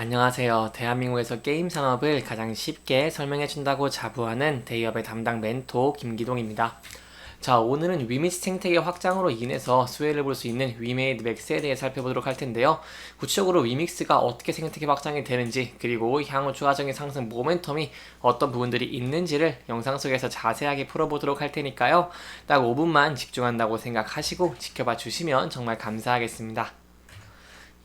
안녕하세요. 대한민국에서 게임 산업을 가장 쉽게 설명해준다고 자부하는 데이업의 담당 멘토 김기동입니다. 자, 오늘은 위믹스 생태계 확장으로 인해서 수혜를 볼 수 있는 위메이드 맥스에 대해 살펴보도록 할 텐데요. 구체적으로 위믹스가 어떻게 생태계 확장이 되는지, 그리고 향후 추가적인 상승 모멘텀이 어떤 부분들이 있는지를 영상 속에서 자세하게 풀어보도록 할 테니까요. 딱 5분만 집중한다고 생각하시고 지켜봐 주시면 정말 감사하겠습니다.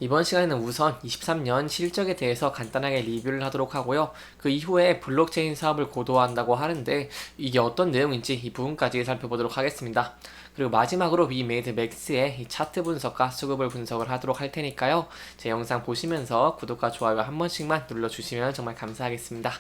이번 시간에는 우선 23년 실적에 대해서 간단하게 리뷰를 하도록 하고요. 그 이후에 블록체인 사업을 고도화한다고 하는데 이게 어떤 내용인지 이 부분까지 살펴보도록 하겠습니다. 그리고 마지막으로 위메이드 맥스의 이 차트 분석과 수급을 분석을 하도록 할 테니까요. 제 영상 보시면서 구독과 좋아요 한 번씩만 눌러주시면 정말 감사하겠습니다.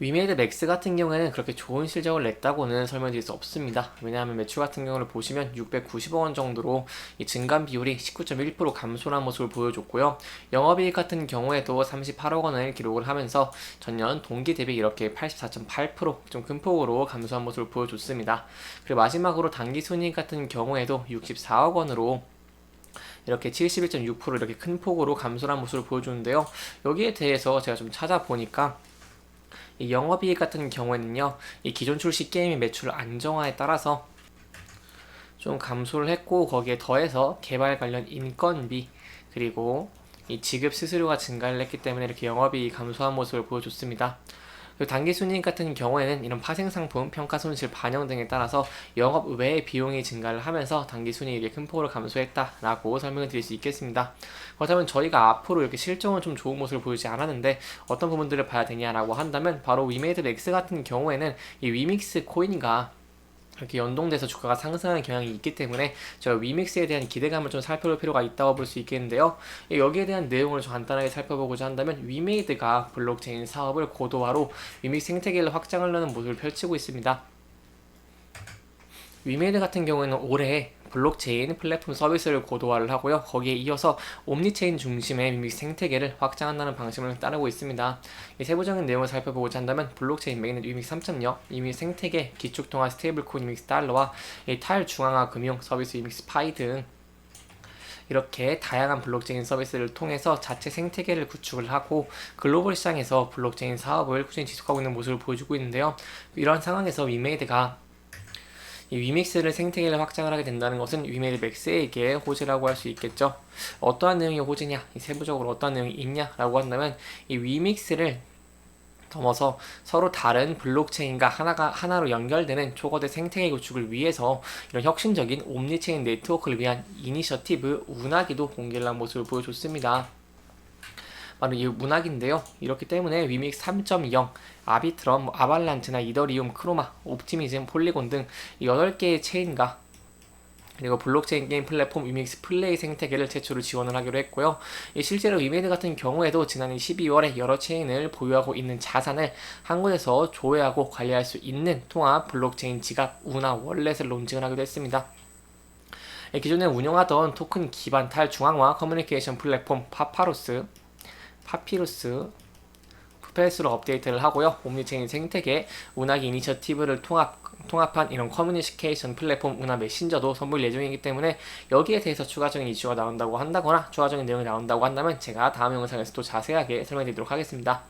위메이드 맥스 같은 경우에는 그렇게 좋은 실적을 냈다고는 설명드릴 수 없습니다. 왜냐하면 매출 같은 경우를 보시면 690억 원 정도로 이 증감 비율이 19.1% 감소한 모습을 보여줬고요. 영업이익 같은 경우에도 38억 원을 기록을 하면서 전년 동기 대비 이렇게 84.8%좀 큰 폭으로 감소한 모습을 보여줬습니다. 그리고 마지막으로 당기순이익 같은 경우에도 64억 원으로 이렇게 71.6% 이렇게 큰 폭으로 감소한 모습을 보여주는데요. 여기에 대해서 제가 좀 찾아보니까 이 영업이익 같은 경우에는요, 이 기존 출시 게임의 매출 안정화에 따라서 좀 감소를 했고, 거기에 더해서 개발 관련 인건비, 그리고 이 지급 수수료가 증가를 했기 때문에 이렇게 영업이익이 감소한 모습을 보여줬습니다. 단기순이익 같은 경우에는 이런 파생상품, 평가손실 반영 등에 따라서 영업 외의 비용이 증가를 하면서 단기순이익이 큰 폭으로 감소했다라고 설명을 드릴 수 있겠습니다. 그렇다면 저희가 앞으로 이렇게 실적은 좀 좋은 모습을 보이지 않았는데 어떤 부분들을 봐야 되냐라고 한다면 바로 위메이드 맥스 같은 경우에는 이 위믹스 코인과 이렇게 연동돼서 주가가 상승하는 경향이 있기 때문에 저 위믹스에 대한 기대감을 좀 살펴볼 필요가 있다고 볼 수 있겠는데요. 여기에 대한 내용을 좀 간단하게 살펴보고자 한다면 위메이드가 블록체인 사업을 고도화로 위믹스 생태계를 확장을 하는 모습을 펼치고 있습니다. 위메이드 같은 경우에는 올해 블록체인 플랫폼 서비스를 고도화를 하고요. 거기에 이어서 옴니체인 중심의 위믹스 생태계를 확장한다는 방식을 따르고 있습니다. 이 세부적인 내용을 살펴보고자 한다면 블록체인 메인넷 위믹스 3.0, 위믹스 생태계, 기축통화 스테이블코인 위믹스 달러와 탈중앙화 금융 서비스 위믹스 파이 등 이렇게 다양한 블록체인 서비스를 통해서 자체 생태계를 구축을 하고 글로벌 시장에서 블록체인 사업을 꾸준히 지속하고 있는 모습을 보여주고 있는데요. 이런 상황에서 위메이드가 이 위믹스를 생태계를 확장을 하게 된다는 것은 위메이드 맥스에게 호재라고 할 수 있겠죠. 어떠한 내용이 호재냐, 세부적으로 어떠한 내용이 있냐라고 한다면 이 위믹스를 넘어서 서로 다른 블록체인과 하나로 연결되는 초거대 생태계 구축을 위해서 이런 혁신적인 옴니체인 네트워크를 위한 이니셔티브 운하기도 공개를 한 모습을 보여줬습니다. 바로 이 문학인데요. 이렇기 때문에 위믹스 3.0, 아비트럼, 아발란트나 이더리움, 크로마, 옵티미즘, 폴리곤 등 8개의 체인과 그리고 블록체인 게임 플랫폼 위믹스 플레이 생태계를 최초로 지원을 하기로 했고요. 실제로 위메이드 같은 경우에도 지난해 12월에 여러 체인을 보유하고 있는 자산을 한 곳에서 조회하고 관리할 수 있는 통합 블록체인 지갑 운하 월렛을 론칭을 하기도 했습니다. 기존에 운영하던 토큰 기반 탈중앙화 커뮤니케이션 플랫폼 파피루스 푸페스로 업데이트를 하고요. 옴니체인 생태계 운하기 이니셔티브를 통합한 이런 커뮤니케이션 플랫폼 운하 메신저도 선보일 예정이기 때문에 여기에 대해서 추가적인 이슈가 나온다고 한다거나 추가적인 내용이 나온다고 한다면 제가 다음 영상에서 또 자세하게 설명해 드리도록 하겠습니다.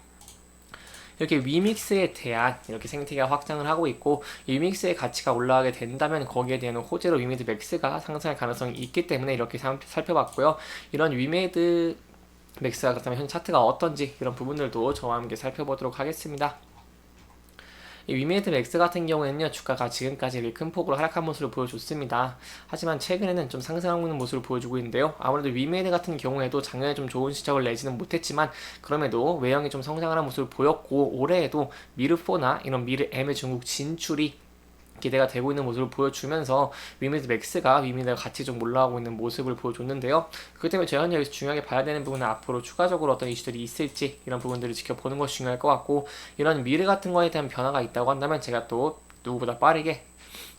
이렇게 위믹스에 대한 이렇게 생태계가 확장을 하고 있고 위믹스의 가치가 올라가게 된다면 거기에 대한 호재로 위메이드 맥스가 상승할 가능성이 있기 때문에 이렇게 살펴봤고요. 이런 위메이드 맥스가 그렇다면 현 차트가 어떤지 이런 부분들도 저와 함께 살펴보도록 하겠습니다. 이 위메이드 맥스 같은 경우에는요, 주가가 지금까지 큰 폭으로 하락한 모습을 보여줬습니다. 하지만 최근에는 좀 상승하고 있는 모습을 보여주고 있는데요. 아무래도 위메이드 같은 경우에도 작년에 좀 좋은 실적을 내지는 못했지만 그럼에도 외형이 좀 성장하는 모습을 보였고 올해에도 미르4나 이런 미르M의 중국 진출이 기대가 되고 있는 모습을 보여주면서 위메이드 맥스가 위메이드가 같이 좀 올라가고 있는 모습을 보여줬는데요. 그렇기 때문에 저희가 여기서 중요하게 봐야 되는 부분은 앞으로 추가적으로 어떤 이슈들이 있을지 이런 부분들을 지켜보는 것이 중요할 것 같고 이런 미래 같은 거에 대한 변화가 있다고 한다면 제가 또 누구보다 빠르게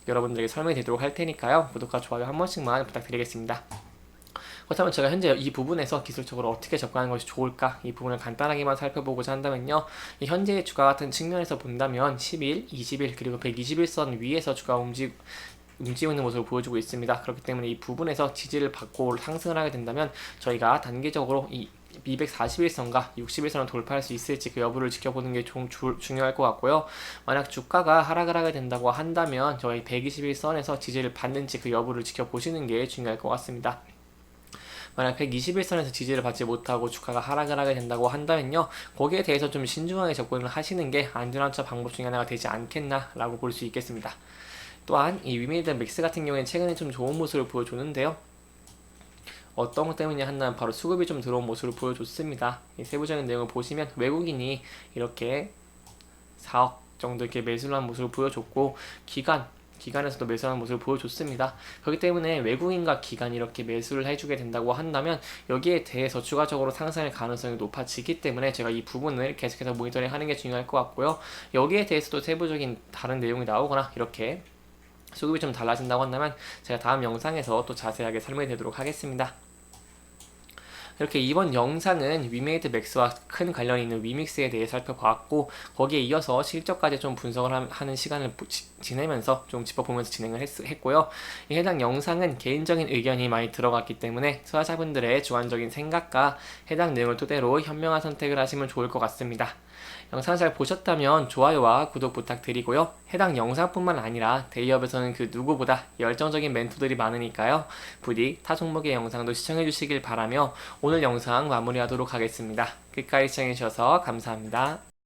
여러분들에게 설명해 드리도록 할 테니까요. 구독과 좋아요 한 번씩만 부탁드리겠습니다. 그렇다면 제가 현재 이 부분에서 기술적으로 어떻게 접근하는 것이 좋을까 이 부분을 간단하게만 살펴보고자 한다면요. 현재의 주가 같은 측면에서 본다면 10일, 20일 그리고 121선 위에서 주가 움직이고 있는 모습을 보여주고 있습니다. 그렇기 때문에 이 부분에서 지지를 받고 상승을 하게 된다면 저희가 단기적으로 이 241선과 61선을 돌파할 수 있을지 그 여부를 지켜보는 게 좀 중요할 것 같고요. 만약 주가가 하락을 하게 된다고 한다면 저희 121선에서 지지를 받는지 그 여부를 지켜보시는 게 중요할 것 같습니다. 만약 121선에서 지지를 받지 못하고 주가가 하락을 하게 된다고 한다면요, 거기에 대해서 좀 신중하게 접근을 하시는 게 안전한 방법 중에 하나가 되지 않겠나라고 볼 수 있겠습니다. 또한 이 위메이드 맥스 같은 경우에는 최근에 좀 좋은 모습을 보여줬는데요. 어떤 것 때문이냐 한다면 바로 수급이 좀 들어온 모습을 보여줬습니다. 이 세부적인 내용을 보시면 외국인이 이렇게 4억 정도 이렇게 매수를 한 모습을 보여줬고, 기관에서도 매수하는 모습을 보여줬습니다. 그렇기 때문에 외국인과 기관이 이렇게 매수를 해주게 된다고 한다면 여기에 대해서 추가적으로 상승할 가능성이 높아지기 때문에 제가 이 부분을 계속해서 모니터링 하는 게 중요할 것 같고요. 여기에 대해서도 세부적인 다른 내용이 나오거나 이렇게 수급이 좀 달라진다고 한다면 제가 다음 영상에서 또 자세하게 설명드리도록 하겠습니다. 이렇게 이번 영상은 위메이드 맥스와 큰 관련이 있는 위믹스에 대해 살펴봤고, 거기에 이어서 실적까지 좀 분석을 하는 시간을 지내면서 좀 짚어보면서 진행을 했고요. 이 해당 영상은 개인적인 의견이 많이 들어갔기 때문에 투자자분들의 주관적인 생각과 해당 내용을 토대로 현명한 선택을 하시면 좋을 것 같습니다. 영상 잘 보셨다면 좋아요와 구독 부탁드리고요. 해당 영상뿐만 아니라 데이업에서는 그 누구보다 열정적인 멘토들이 많으니까요. 부디 타 종목의 영상도 시청해 주시길 바라며 오늘 영상 마무리하도록 하겠습니다. 끝까지 시청해 주셔서 감사합니다.